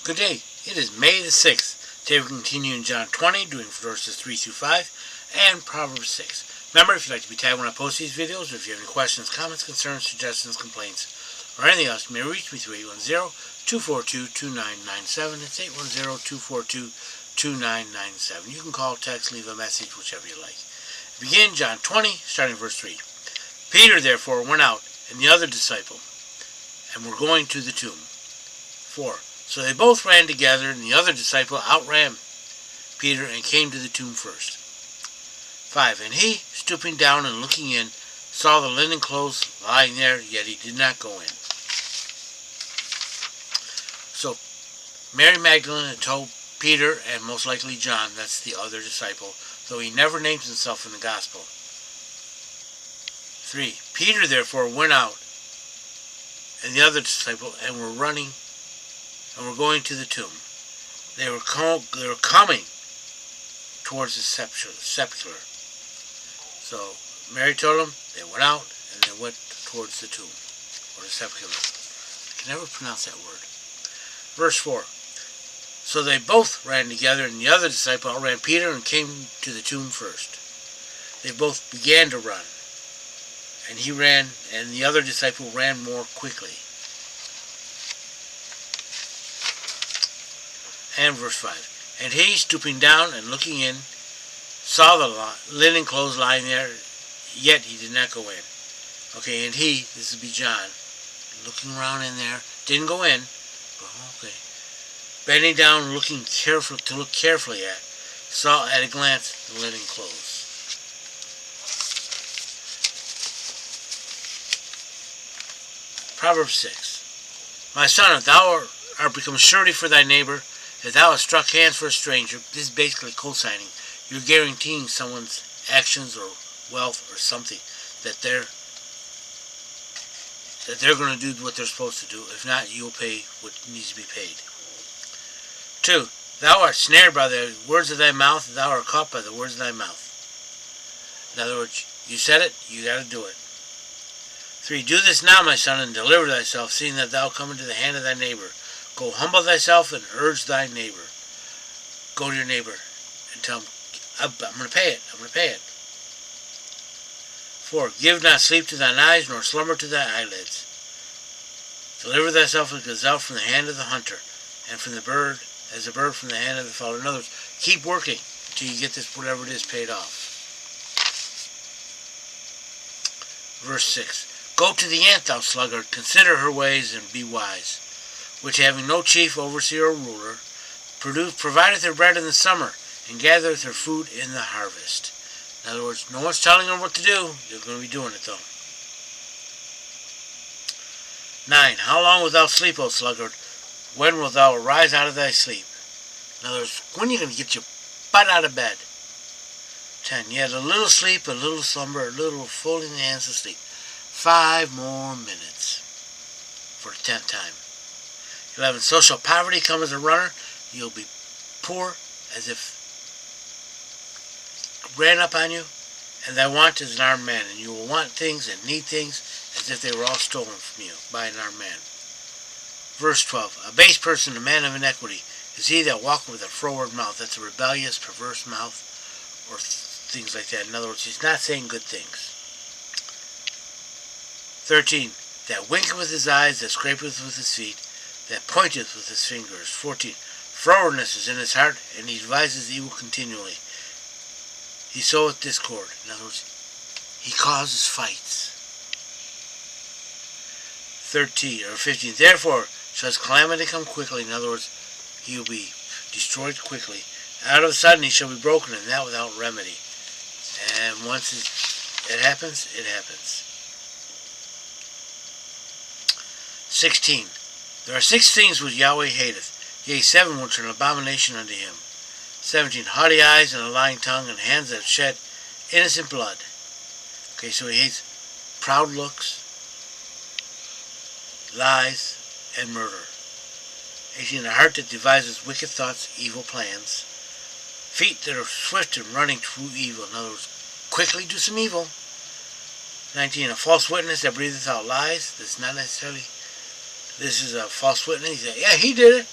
Good day. It is May the 6th. Today we're continuing John 20, doing verses 3 through 5, and Proverbs 6. Remember, if you'd like to be tagged when I post these videos, or if you have any questions, comments, concerns, suggestions, complaints, or anything else, you may reach me through 810-242-2997. It's 810-242-2997. You can call, text, leave a message, whichever you like. Begin John 20, starting verse 3. Peter, therefore, went out, and the other disciple, and were going to the tomb. 4. So they both ran together, and the other disciple outran Peter and came to the tomb first. 5. And he, stooping down and looking in, saw the linen clothes lying there, yet he did not go in. So Mary Magdalene had told Peter, and most likely John, that's the other disciple, though he never names himself in the gospel. 3. Peter therefore went out, and the other disciple, and were running, and were going to the tomb. They were coming towards the sepulchre. So Mary told them, they went out, and they went towards the tomb, or the sepulchre. I can never pronounce that word. Verse 4. So they both ran together, and the other disciple outran Peter and came to the tomb first. They both began to run, and he ran, and the other disciple ran more quickly. And verse 5. And he, stooping down and looking in, saw the linen clothes lying there, yet he did not go in. Okay, and he, this would be John, looking around in there, didn't go in, but okay. Bending down and looking carefully at, saw at a glance the linen clothes. Proverbs 6. My son, if thou art become surety for thy neighbor, if thou hast struck hands for a stranger, this is basically co-signing. You're guaranteeing someone's actions or wealth or something that they're going to do what they're supposed to do. If not, you'll pay what needs to be paid. 2. Thou art snared by the words of thy mouth, thou art caught by the words of thy mouth. In other words, you said it, you got to do it. 3. Do this now, my son, and deliver thyself, seeing that thou come into the hand of thy neighbor. Go humble thyself and urge thy neighbor. Go to your neighbor and tell him, I'm going to pay it. I'm going to pay it. 4. Give not sleep to thine eyes, nor slumber to thy eyelids. Deliver thyself as a gazelle from the hand of the hunter, and from the bird, as a bird from the hand of the fowler. In other words, keep working until you get this, whatever it is, paid off. Verse 6. Go to the ant, thou sluggard, consider her ways, and be wise, which having no chief, overseer, or ruler, provideth her bread in the summer, and gathereth her food in the harvest. In other words, no one's telling her what to do. You're going to be doing it, though. 9. How long wilt thou sleep, O sluggard? When wilt thou arise out of thy sleep? In other words, when are you going to get your butt out of bed? 10. Yet a little sleep, a little slumber, a little folding the hands asleep. 5 more minutes for the 10th time. 11. So shall poverty come as a runner. You'll be poor as if ran up on you, and thy want is an armed man, and you will want things and need things as if they were all stolen from you by an armed man. Verse 12. A base person, a man of iniquity, is he that walketh with a froward mouth. That's a rebellious, perverse mouth, or things like that. In other words, he's not saying good things. 13. That winketh with his eyes, that scrapeth with his feet, that pointeth with his fingers. 14. Frowardness is in his heart, and he devises evil continually. He soweth discord. In other words, he causes fights. 15. Therefore shall his calamity come quickly. In other words, he will be destroyed quickly. Out of a sudden he shall be broken, and that without remedy. And once it happens, it happens. 16. There are 6 things which Yahweh hateth, yea, 7 which are an abomination unto him. 17. Haughty eyes, and a lying tongue, and hands that shed innocent blood. Okay, so he hates proud looks, lies, and murder. 18. A heart that devises wicked thoughts, evil plans. Feet that are swift in running to evil. In other words, quickly do some evil. 19. A false witness that breatheth out lies. That's not necessarily, this is a false witness. He said, yeah, he did it.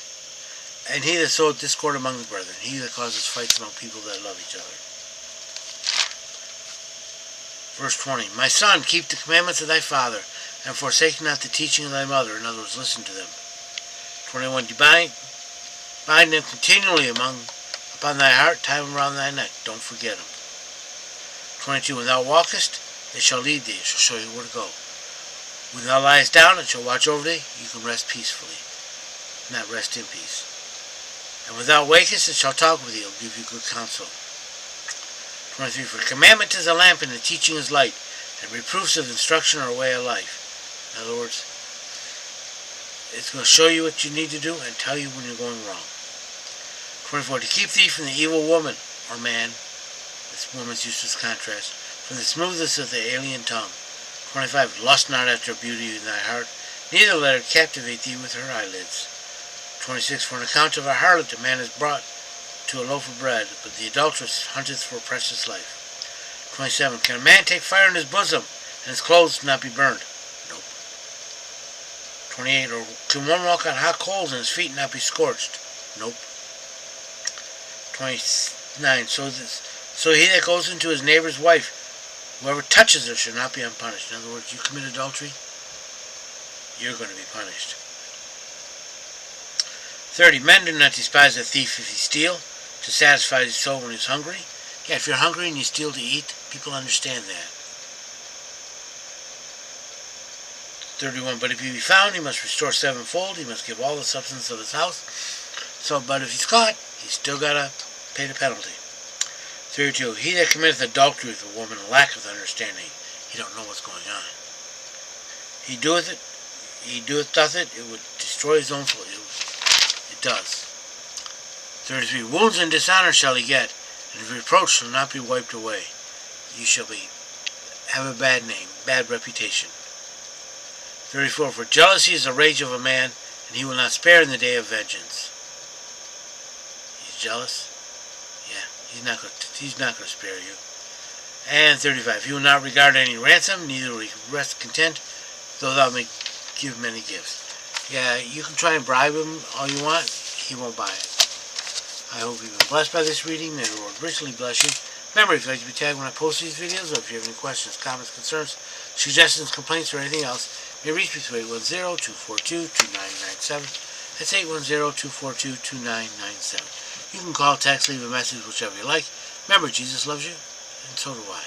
And he that soweth discord among the brethren, he that causes fights among people that love each other. Verse 20, my son, keep the commandments of thy father, and forsake not the teaching of thy mother. In other words, listen to them. 21, bind them continually upon thy heart, tie them around thy neck. Don't forget them. 22, when thou walkest, they shall lead thee, it shall show you where to go. When thou liest down, it shall watch over thee. You can rest peacefully, not rest in peace. And when thou wakest, it shall talk with thee, it will give you good counsel. 23, for commandment is a lamp, and the teaching is light, and reproofs of instruction are a way of life. In other words, it's going to show you what you need to do and tell you when you're going wrong. 24, to keep thee from the evil woman, or man, this woman's used as contrast, from the smoothness of the alien tongue. 25, lust not after beauty in thy heart, neither let her captivate thee with her eyelids. 26, for an account of a harlot a man is brought to a loaf of bread, but the adulteress hunteth for precious life. 27, can a man take fire in his bosom, and his clothes not be burned? Nope. 28, or can one walk on hot coals, and his feet not be scorched? Nope. 29, so he that goes into his neighbor's wife, whoever touches her shall not be unpunished. In other words, you commit adultery, you're going to be punished. 30, men do not despise a thief if he steal, to satisfy his soul when he's hungry. Yeah, if you're hungry and you steal to eat, people understand that. 31, but if he be found, he must restore sevenfold, he must give all the substance of his house. But if he's caught, he's still got to pay the penalty. 32, he that committeth adultery with a woman lacketh understanding. He don't know what's going on. He doth it, it would destroy his own soul. It does. 33, wounds and dishonor shall he get, and his reproach shall not be wiped away. You shall have a bad name, bad reputation. 34, for jealousy is the rage of a man, and he will not spare in the day of vengeance. He's jealous? Yeah, he's not going to spare you. And 35, he will not regard any ransom, neither will he rest content, though thou may give many gifts. Yeah, you can try and bribe him all you want, he won't buy it. I hope you've been blessed by this reading. May the Lord richly bless you. Remember, if you'd like to be tagged when I post these videos, or if you have any questions, comments, concerns, suggestions, complaints, or anything else, you may reach me through 810-242-2997. That's 810-242-2997. You can call, text, leave a message, whichever you like. Remember, Jesus loves you, and so do I.